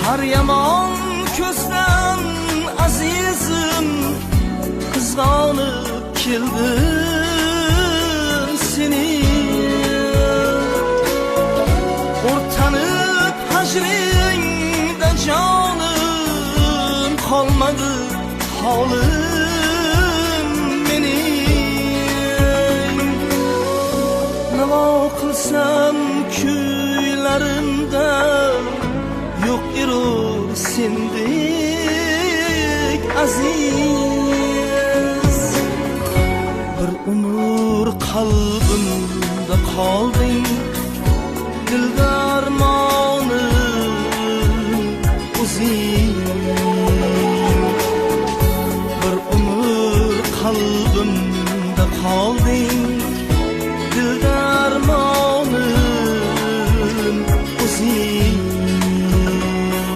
Har yomon ko'zdan azizim qizg'onib keldim seni. O'rtanib hajringda jonim qolmadi holim mening. Navo qilsam kuylarimda yo'q erur sendek aziz. Bir umr qalbimda qolding, dildarmon